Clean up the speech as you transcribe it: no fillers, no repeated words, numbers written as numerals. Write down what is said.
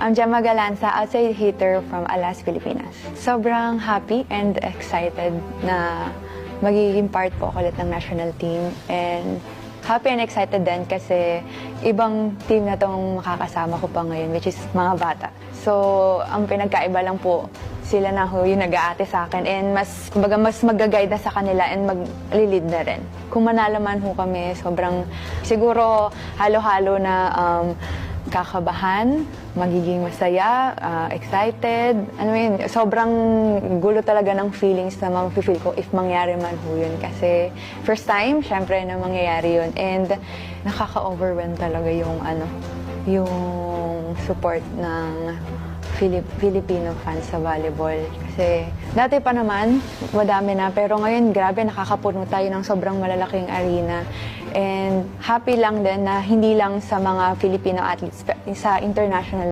I'm Gemma Galanza, outside hitter from Alas, Pilipinas. Sobrang happy and excited na magiging part po ako ulit ng national team. And happy and excited din kasi ibang team na itong makakasama ko pa ngayon, which is mga bata. So, ang pinagkaiba lang po, sila na ho yung nag-aate sa akin and kumbaga mas mag-guide na sa kanila and mag-lead na rin. Kung manalo man ho kami, sobrang siguro halo-halo na kakabahan, magiging masaya, excited. Ano yun, sobrang gulo talaga ng feelings na mafe-feel ko if mangyari man ho yun. Kasi first time, syempre na mangyayari yun. And nakaka-overwhelm talaga yung support ng Filipino fans sa volleyball. Kasi dati pa naman, madami na. Pero ngayon, grabe, nakakapuno tayo ng sobrang malalaking arena. And happy lang din na hindi lang sa mga Filipino athletes, sa international